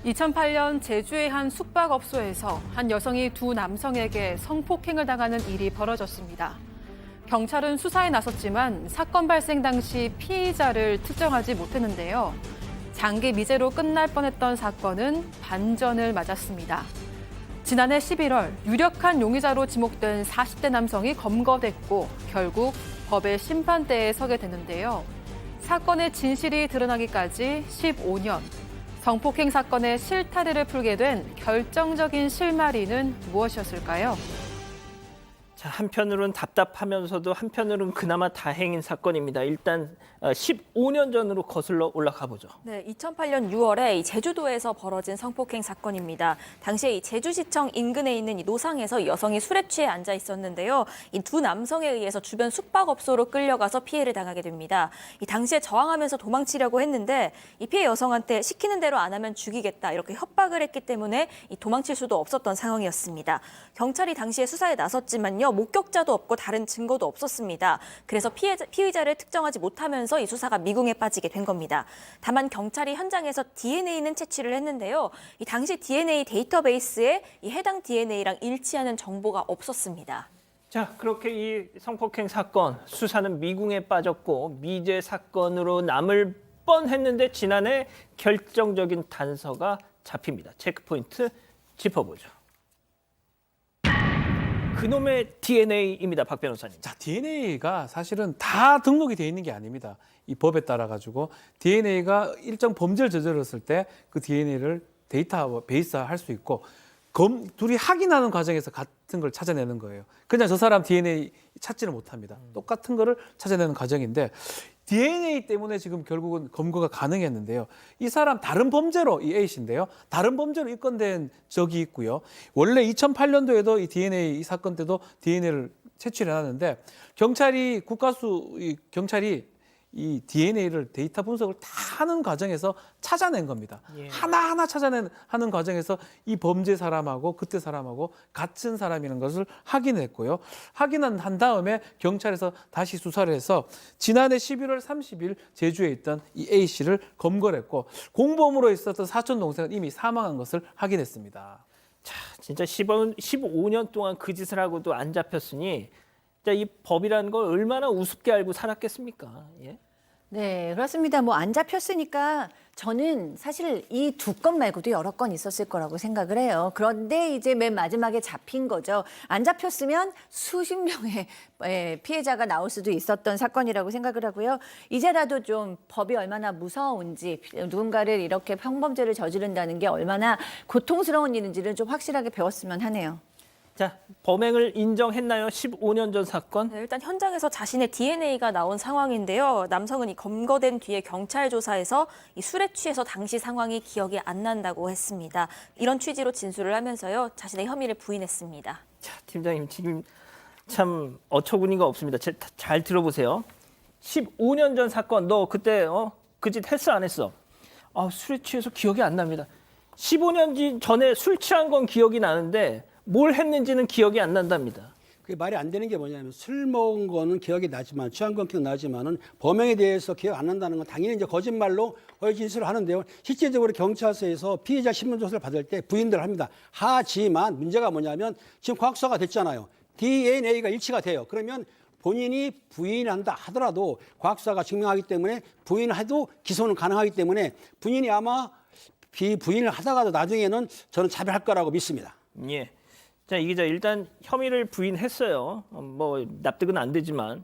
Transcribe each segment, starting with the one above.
2008년 제주의 한 숙박업소에서 한 여성이 두 남성에게 성폭행을 당하는 일이 벌어졌습니다. 경찰은 수사에 나섰지만 사건 발생 당시 피의자를 특정하지 못했는데요. 장기 미제로 끝날 뻔했던 사건은 반전을 맞았습니다. 지난해 11월 유력한 용의자로 지목된 40대 남성이 검거됐고 결국 법의 심판대에 서게 되는데요. 사건의 진실이 드러나기까지 15년. 성폭행 사건의 실타래를 풀게 된 결정적인 실마리는 무엇이었을까요? 자, 한편으로는 답답하면서도 한편으로는 그나마 다행인 사건입니다. 일단 15년 전으로 거슬러 올라가 보죠. 네, 2008년 6월에 제주도에서 벌어진 성폭행 사건입니다. 당시에 이 제주시청 인근에 있는 이 노상에서 이 여성이 술에 취해 앉아 있었는데요. 이 두 남성에 의해서 주변 숙박업소로 끌려가서 피해를 당하게 됩니다. 이 당시에 저항하면서 도망치려고 했는데 이 피해 여성한테 시키는 대로 안 하면 죽이겠다 이렇게 협박을 했기 때문에 이 도망칠 수도 없었던 상황이었습니다. 경찰이 당시에 수사에 나섰지만요. 목격자도 없고 다른 증거도 없었습니다. 그래서 피의자를 특정하지 못하면서 이 수사가 미궁에 빠지게 된 겁니다. 다만 경찰이 현장에서 DNA는 채취를 했는데요. 이 당시 DNA 데이터베이스에 이 해당 DNA랑 일치하는 정보가 없었습니다. 자, 그렇게 이 성폭행 사건 수사는 미궁에 빠졌고 미제 사건으로 남을 뻔했는데 지난해 결정적인 단서가 잡힙니다. 체크포인트 짚어보죠. 그놈의 DNA입니다, 박 변호사님. 자, DNA가 사실은 다 등록이 돼 있는 게 아닙니다. 이 법에 따라 가지고 DNA가 일정 범죄를 저질렀을 때 그 DNA를 데이터베이스화할 수 있고 둘이 확인하는 과정에서 같은 걸 찾아내는 거예요. 그냥 저 사람 DNA 찾지를 못합니다. 똑같은 거를 찾아내는 과정인데 DNA 때문에 지금 결국은 검거가 가능했는데요. 이 사람 다른 범죄로 이 A씨인데요. 다른 범죄로 입건된 적이 있고요. 원래 2008년도에도 이 DNA 이 사건 때도 DNA를 채취를 해놨는데 경찰이 이 DNA를 데이터 분석을 다 하는 과정에서 찾아낸 겁니다. 예. 하나하나 하는 과정에서 이 범죄 사람하고 그때 사람하고 같은 사람이라는 것을 확인했고요. 확인한 다음에 경찰에서 다시 수사를 해서 지난해 11월 30일 제주에 있던 이 A씨를 검거를 했고 공범으로 있었던 사촌 동생은 이미 사망한 것을 확인했습니다. 자, 진짜 15년 동안 그 짓을 하고도 안 잡혔으니 이 법이라는 걸 얼마나 우습게 알고 살았겠습니까? 예? 네, 그렇습니다. 뭐 안 잡혔으니까 저는 사실 이 두 건 말고도 여러 건 있었을 거라고 생각을 해요. 그런데 이제 맨 마지막에 잡힌 거죠. 안 잡혔으면 수십 명의 피해자가 나올 수도 있었던 사건이라고 생각을 하고요. 이제라도 좀 법이 얼마나 무서운지 누군가를 이렇게 성범죄를 저지른다는 게 얼마나 고통스러운 일인지를 좀 확실하게 배웠으면 하네요. 자, 범행을 인정했나요? 15년 전 사건? 네, 일단 현장에서 자신의 DNA가 나온 상황인데요. 남성은 이 검거된 뒤에 경찰 조사에서 이 술에 취해서 당시 상황이 기억이 안 난다고 했습니다. 이런 취지로 진술을 하면서요. 자신의 혐의를 부인했습니다. 자, 팀장님 지금 참 어처구니가 없습니다. 잘 들어보세요. 15년 전 사건 너 그때 그 짓 했어 안 했어? 술에 취해서 기억이 안 납니다. 15년 전에 술 취한 건 기억이 나는데 뭘 했는지는 기억이 안 난답니다. 그게 말이 안 되는 게 뭐냐면 술 먹은 거는 기억이 나지만 취한 건 기억나지만은 범행에 대해서 기억 안 난다는 건 당연히 이제 거짓말로 진술을 하는데요. 실제적으로 경찰서에서 피해자 신문 조사를 받을 때 부인들 합니다. 하지만 문제가 뭐냐면 지금 과학수사가 됐잖아요. DNA가 일치가 돼요. 그러면 본인이 부인한다 하더라도 과학수사가 증명하기 때문에 부인해도 기소는 가능하기 때문에 본인이 아마 부인을 하다가도 나중에는 저는 자백할 거라고 믿습니다. 예. 자, 이 기자 일단 혐의를 부인했어요. 뭐 납득은 안 되지만.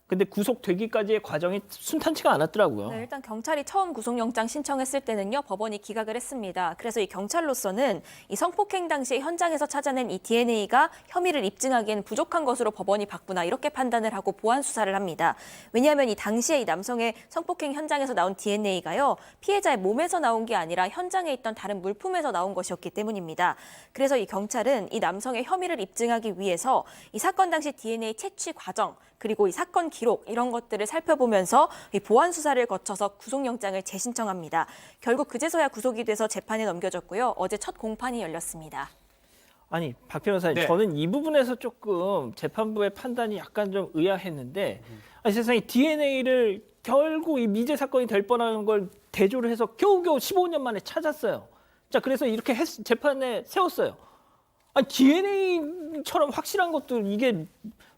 근데 구속되기까지의 과정이 순탄치가 않았더라고요. 네, 일단 경찰이 처음 구속영장 신청했을 때는요, 법원이 기각을 했습니다. 그래서 이 경찰로서는 이 성폭행 당시 현장에서 찾아낸 이 DNA가 혐의를 입증하기엔 부족한 것으로 법원이 봤구나 이렇게 판단을 하고 보완 수사를 합니다. 왜냐하면 이 당시에 이 남성의 성폭행 현장에서 나온 DNA가요, 피해자의 몸에서 나온 게 아니라 현장에 있던 다른 물품에서 나온 것이었기 때문입니다. 그래서 이 경찰은 이 남성의 혐의를 입증하기 위해서 이 사건 당시 DNA 채취 과정 그리고 이 사건 기록 이런 것들을 살펴보면서 이 보완 수사를 거쳐서 구속영장을 재신청합니다. 결국 그제서야 구속이 돼서 재판에 넘겨졌고요. 어제 첫 공판이 열렸습니다. 아니, 박 변호사님, 네. 저는 이 부분에서 조금 재판부의 판단이 약간 좀 의아했는데 아니, 세상에 DNA를 결국 이 미제 사건이 될 뻔한 걸 대조를 해서 겨우겨우 15년 만에 찾았어요. 자, 그래서 이렇게 재판에 세웠어요. 아니, DNA처럼 확실한 것도 이게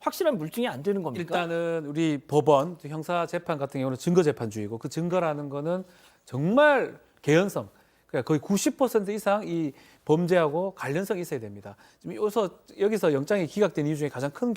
확실한 물증이 안 되는 겁니까? 일단은 우리 법원 형사 재판 같은 경우는 증거 재판주의고 그 증거라는 거는 정말 개연성, 그러니까 거의 90% 이상 이 범죄하고 관련성이 있어야 됩니다. 지금 여기서 영장이 기각된 이유 중에 가장 큰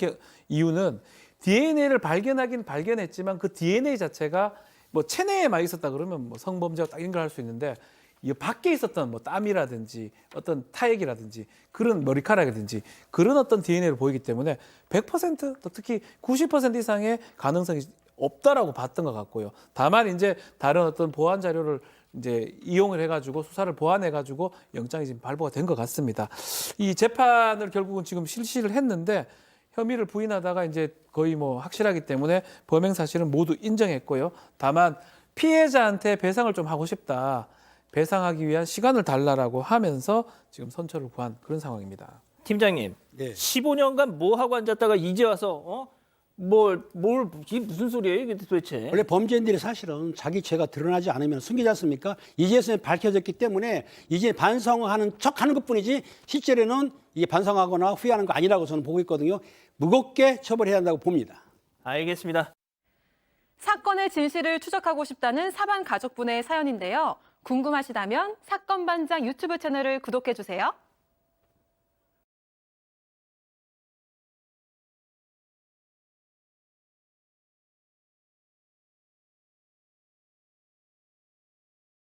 이유는 DNA를 발견하긴 발견했지만 그 DNA 자체가 뭐 체내에만 있었다 그러면 뭐 성범죄와 딱 연결할 수 있는데 이 밖에 있었던 뭐 땀이라든지 어떤 타액이라든지 그런 머리카락이라든지 그런 어떤 DNA를 보이기 때문에 100% 또 특히 90% 이상의 가능성이 없다라고 봤던 것 같고요. 다만 이제 다른 어떤 보완 자료를 이제 이용을 해가지고 수사를 보완해가지고 영장이 지금 발부가 된 것 같습니다. 이 재판을 결국은 지금 실시를 했는데 혐의를 부인하다가 이제 거의 뭐 확실하기 때문에 범행 사실은 모두 인정했고요. 다만 피해자한테 배상을 좀 하고 싶다. 배상하기 위한 시간을 달라라고 하면서 지금 선처를 구한 그런 상황입니다. 팀장님, 네. 15년간 뭐 하고 앉았다가 이제 와서 이게 무슨 소리예요, 이게 도대체? 원래 범죄인들이 사실은 자기 죄가 드러나지 않으면 숨기지 않습니까? 이제서야 밝혀졌기 때문에 이제 반성하는 척하는 것뿐이지 실제로는 이게 반성하거나 후회하는 거 아니라고 저는 보고 있거든요. 무겁게 처벌해야 한다고 봅니다. 알겠습니다. 사건의 진실을 추적하고 싶다는 사반 가족분의 사연인데요. 궁금하시다면 사건반장 유튜브 채널을 구독해주세요.